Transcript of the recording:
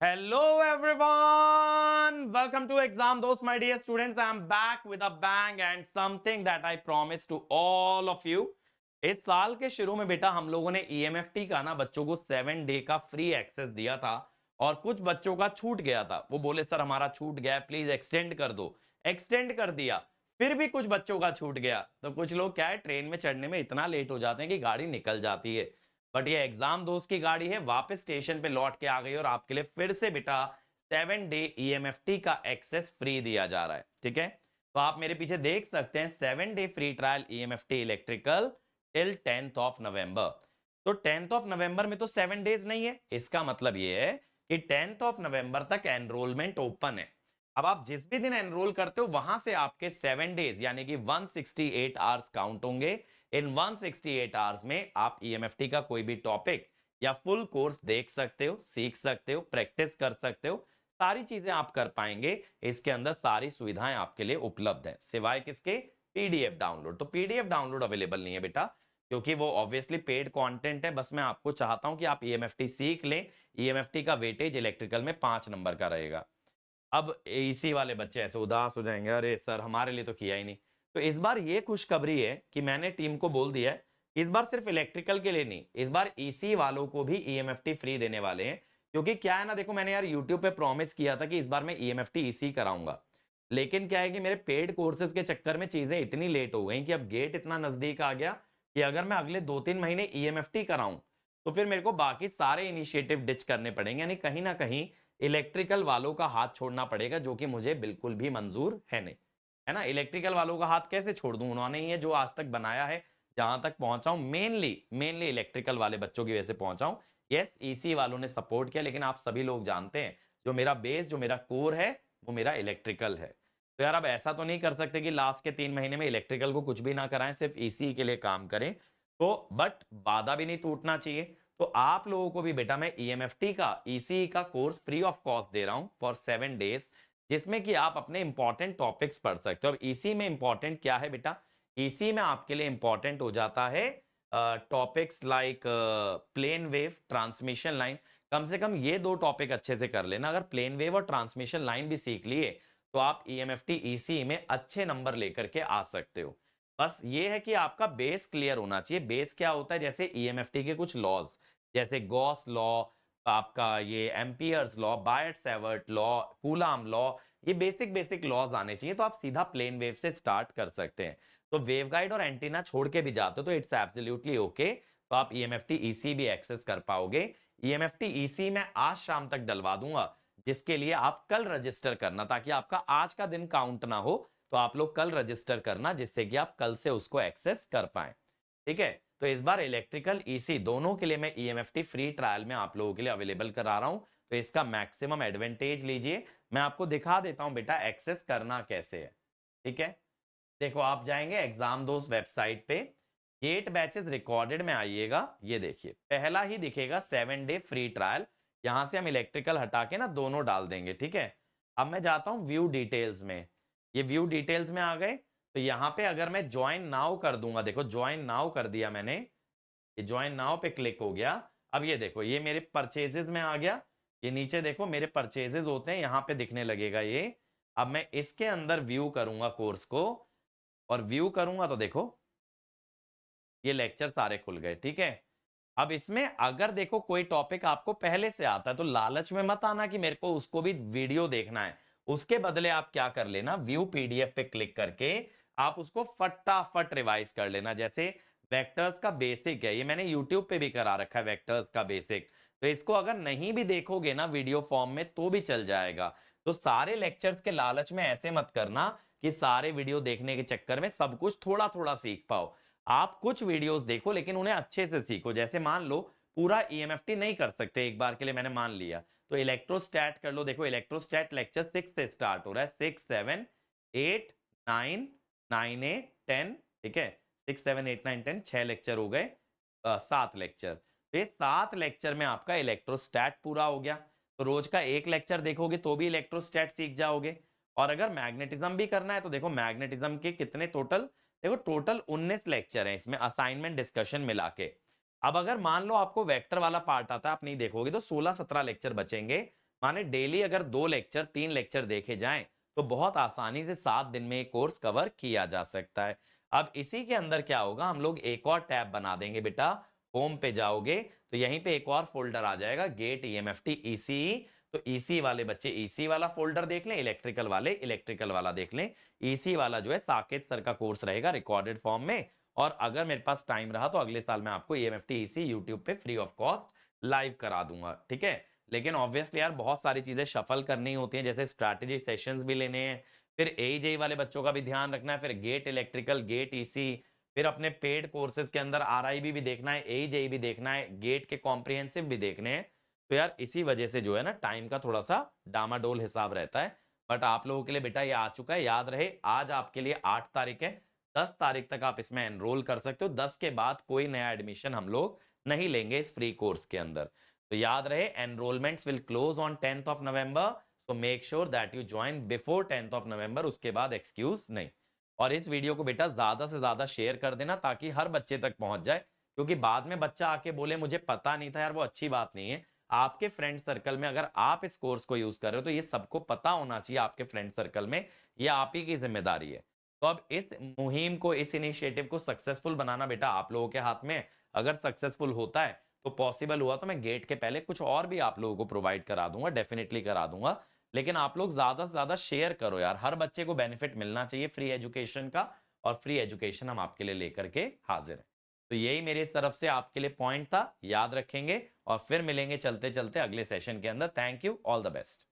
Hello everyone! Welcome to Exam Dos, my dear students. I am back with a bang and something that I promised to all of you. इस साल के शुरू में बेटा हम लोगों ने EMFT का ना बच्चों को 7 डे का फ्री एक्सेस दिया था और कुछ बच्चों का छूट गया था। वो बोले सर हमारा छूट गया, प्लीज एक्सटेंड कर दो। एक्सटेंड कर दिया, फिर भी कुछ बच्चों का छूट गया। तो कुछ लोग क्या है, ट्रेन में चढ़ने में इतना लेट हो जाते हैं कि गाड़ी निकल जाती है। बट ये एग्जाम दोस्त की गाड़ी है, वापस स्टेशन पे लौट के आ गई और आपके लिए फिर से बेटा 7 डे EMFT का एक्सेस फ्री दिया जा रहा है। ठीक है, तो आप मेरे पीछे देख सकते हैं 7 day free trial EMFT electrical till 10th of November. तो 10th ऑफ नवंबर में तो 7 डेज नहीं है, इसका मतलब ये है कि 10th ऑफ नवंबर तक एनरोलमेंट ओपन है। अब आप जिस भी दिन एनरोल करते हो वहां से आपके 7 डेज यानी कि 168 आवर्स काउंट होंगे। इन 168 आवर्स में आप EMFT का कोई भी टॉपिक या फुल कोर्स देख सकते हो, सीख सकते हो, प्रैक्टिस कर सकते हो, सारी चीजें आप कर पाएंगे। इसके अंदर सारी सुविधाएं आपके लिए उपलब्ध है, सिवाय किसके, PDF डाउनलोड। तो PDF डाउनलोड अवेलेबल नहीं है बेटा, क्योंकि वो ऑब्वियसली पेड कंटेंट है। बस मैं आपको चाहता हूं कि आप EMFT सीख लें। EMFT का वेटेज इलेक्ट्रिकल में 5 नंबर का रहेगा। अब इसी वाले बच्चे ऐसे उदास हो जाएंगे, अरे सर हमारे लिए तो किया ही नहीं। तो इस बार ये खुशखबरी है कि मैंने टीम को बोल दिया है, इस बार सिर्फ इलेक्ट्रिकल के लिए नहीं, इस बार EC वालों को भी EMFT फ्री देने वाले हैं। क्योंकि क्या है ना, देखो मैंने यार YouTube पे प्रॉमिस किया था कि इस बार मैं EMFT EC कराऊंगा, लेकिन क्या है कि मेरे पेड कोर्सेज के चक्कर में चीजें इतनी लेट हो गई कि अब गेट इतना नजदीक आ गया कि अगर मैं अगले 2-3 महीने EMFT कराऊं तो फिर मेरे को बाकी सारे इनिशिएटिव डिच करने पड़ेंगे, यानी कहीं ना कहीं इलेक्ट्रिकल वालों का हाथ छोड़ना पड़ेगा, जो कि मुझे बिल्कुल भी मंजूर है नहीं, है ना। इलेक्ट्रिकल वालों का हाथ कैसे छोड़ दूं, उन्होंने ही है जो आज तक बनाया है, जहां तक पहुंचा हूं मेनली मेनली इलेक्ट्रिकल वाले बच्चों की वजह से पहुंचा हूं। यस, EC वालों ने सपोर्ट किया, लेकिन आप सभी लोग जानते हैं जो मेरा बेस, जो मेरा कोर है, वो मेरा इलेक्ट्रिकल है। तो यार अब ऐसा तो नहीं कर सकते कि लास्ट के 3 महीने में इलेक्ट्रिकल को कुछ भी ना कराएं, सिर्फ EC के लिए काम करें। तो बट वादा भी नहीं टूटना चाहिए। तो आप लोगों को भी बेटा मैं EMFT का ECE का कोर्स फ्री ऑफ कॉस्ट दे रहा हूं फॉर 7 डेज, जिसमें कि आप अपने इंपॉर्टेंट टॉपिक्स पढ़ सकते हो। अब ECE में इंपॉर्टेंट क्या है बेटा, ECE में आपके लिए इंपॉर्टेंट हो जाता है topics like plane wave, transmission line. कम से कम ये दो टॉपिक अच्छे से कर लेना। अगर प्लेन वेव और ट्रांसमिशन लाइन भी सीख लिए तो आप EMFT ECE में अच्छे नंबर लेकर के आ सकते हो। बस ये है कि आपका बेस क्लियर होना चाहिए। बेस क्या होता है, जैसे EMFT के कुछ लॉज, जैसे गॉस लॉ, आपका ये Ampere's law, Biot Savart law, Coulomb law, ये बेसिक बेसिक लॉज आने चाहिए। तो आप सीधा प्लेन वेव से स्टार्ट कर सकते हैं। तो वेवगाइड और एंटीना छोड़ के भी जाते हो तो इट्स एब्सोल्युटली ओके। तो आप EMFT EC भी एक्सेस कर पाओगे। EMFT EC मैं आज शाम तक डलवा दूंगा, जिसके लिए आप कल रजिस्टर करना, ताकि आपका आज का दिन काउंट ना हो। तो आप लोग कल रजिस्टर करना, जिससे कि आप कल से उसको एक्सेस कर पाए। ठीक है, तो इस बार इलेक्ट्रिकल EC दोनों के लिए मैं EMFT फ्री ट्रायल में आप लोगों के लिए अवेलेबल करा रहा हूं। तो इसका मैक्सिमम एडवांटेज लीजिए। मैं आपको दिखा देता हूं बेटा एक्सेस करना कैसे है। ठीक है, देखो आप जाएंगे एग्जाम दोस्त वेबसाइट पे, गेट बैचेस रिकॉर्डेड में आइएगा। ये देखिए पहला ही दिखेगा 7 डे फ्री ट्रायल। यहां से हम इलेक्ट्रिकल हटा के ना दोनों डाल देंगे। ठीक है, अब मैं जाता हूं व्यू डिटेल्स में। ये व्यू डिटेल्स में आ गए, तो यहां पे अगर मैं ज्वाइन नाउ कर दूंगा, देखो ज्वाइन नाउ कर दिया मैंने, ये ज्वाइन नाउ पे क्लिक हो गया। अब ये देखो ये मेरे परचेजेस में आ गया। ये नीचे देखो मेरे परचेजेस होते हैं, यहां पे दिखने लगेगा ये। अब मैं इसके अंदर व्यू करूंगा कोर्स को, और व्यू करूंगा तो देखो ये लेक्चर सारे खुल गए। ठीक है, अब इसमें अगर देखो कोई टॉपिक आपको पहले से आता है तो लालच में मत आना कि मेरे को उसको भी वीडियो देखना है। उसके बदले आप क्या कर लेना, व्यू PDF पे क्लिक करके आप उसको फटाफट रिवाइज कर लेना। जैसे वेक्टर्स का बेसिक है, ये मैंने यूट्यूब पे भी करा रखा है वेक्टर्स का बेसिक। तो इसको अगर नहीं भी देखोगे ना वीडियो फॉर्म में तो भी चल जाएगा। तो सारे लेक्चर्स के लालच में ऐसे मत करना कि सारे वीडियो देखने के चक्कर में सब कुछ थोड़ा थोड़ा सीख पाओ। आप कुछ वीडियोस देखो लेकिन उन्हें अच्छे से सीखो। जैसे मान लो पूरा EMFT नहीं कर सकते एक बार के लिए, मैंने मान लिया, तो इलेक्ट्रोस्टैट कर लो। देखो इलेक्ट्रोस्टैट लेक्चर 6 से स्टार्ट हो रहा है, 6 7 8 9 9 8 10। ठीक है, 6 7 8 9 10, 6 लेक्चर हो गए, 7 लेक्चर। तो ये 7 लेक्चर में आपका इलेक्ट्रोस्टैट पूरा हो गया। तो रोज का एक लेक्चर देखोगे तो भी इलेक्ट्रोस्टैट सीख जाओगे। और अगर मैग्नेटिज्म भी करना है तो देखो मैग्नेटिज्म के कितने टोटल, देखो टोटल 19 लेक्चर हैं इसमें, असाइनमेंट डिस्कशन मिला के। अब अगर मान लो आपको वेक्टर वाला पार्ट आता है, आप नहीं देखोगे तो 16-17 लेक्चर बचेंगे माने डेली अगर 2 लेक्चर 3 लेक्चर देखे जाएं तो बहुत आसानी से 7 दिन में ये कोर्स कवर किया जा सकता है। अब इसी के अंदर क्या होगा, हम लोग एक और टैब बना देंगे बेटा। होम पे जाओगे तो यहीं पे एक और फोल्डर आ जाएगा, गेट ईएमएफटी ईसीई। तो ईसी वाले बच्चे ईसी वाला फोल्डर देख लें, इलेक्ट्रिकल वाले इलेक्ट्रिकल वाला देख लें। ईसी वाला जो है साकेत सर का कोर्स रहेगा रिकॉर्डेड फॉर्म में, और अगर मेरे पास टाइम रहा तो अगले साल मैं आपको ईएमएफटी ईसी यूट्यूब पे फ्री ऑफ कॉस्ट लाइव करा दूंगा, ठीक है। लेकिन ऑब्वियसली यार बहुत सारी चीजें शफल करनी होती हैं, जैसे स्ट्रैटेजी सेशंस भी लेने हैं, फिर एजेई वाले बच्चों का भी ध्यान रखना है, फिर गेट इलेक्ट्रिकल, गेट ईसी, फिर अपने पेड कोर्सेज के अंदर आरआईबी भी देखना है, एजेई भी देखना है, गेट के कॉम्प्रिहेंसिव भी देखने हैं। तो यार इसी वजह से जो है ना टाइम का थोड़ा सा डामाडोल हिसाब रहता है। बट आप लोगों के लिए बेटा ये आ चुका है, याद रहे आज आपके लिए 8 तारीख है, 10 तारीख तक आप इसमें एनरोल कर सकते हो। 10 के बाद कोई नया एडमिशन हम लोग नहीं लेंगे इस फ्री कोर्स के अंदर। तो याद रहे enrolments will close on 10th of November, so make sure that you join before 10th of November, उसके बाद एक्सक्यूज नहीं। और इस वीडियो को बेटा ज्यादा से ज्यादा शेयर कर देना ताकि हर बच्चे तक पहुंच जाए, क्योंकि बाद में बच्चा आके बोले मुझे पता नहीं था यार, वो अच्छी बात नहीं है। आपके फ्रेंड सर्कल में अगर आप इस कोर्स को यूज कर रहे हो तो ये सबको पता होना चाहिए आपके फ्रेंड सर्कल में, ये आप ही की जिम्मेदारी है। तो अब इस मुहिम को, इस इनिशिएटिव को सक्सेसफुल बनाना बेटा आप लोगों के हाथ में है। अगर सक्सेसफुल होता है तो पॉसिबल हुआ तो मैं गेट के पहले कुछ और भी आप लोगों को प्रोवाइड करा दूंगा, डेफिनेटली करा दूंगा। लेकिन आप लोग ज्यादा से ज्यादा शेयर करो यार, हर बच्चे को बेनिफिट मिलना चाहिए फ्री एजुकेशन का, और फ्री एजुकेशन हम आपके लिए लेकर के हाजिर हैं। तो यही मेरी तरफ से आपके लिए पॉइंट था, याद रखेंगे और फिर मिलेंगे चलते चलते अगले सेशन के अंदर। Thank you, all the best.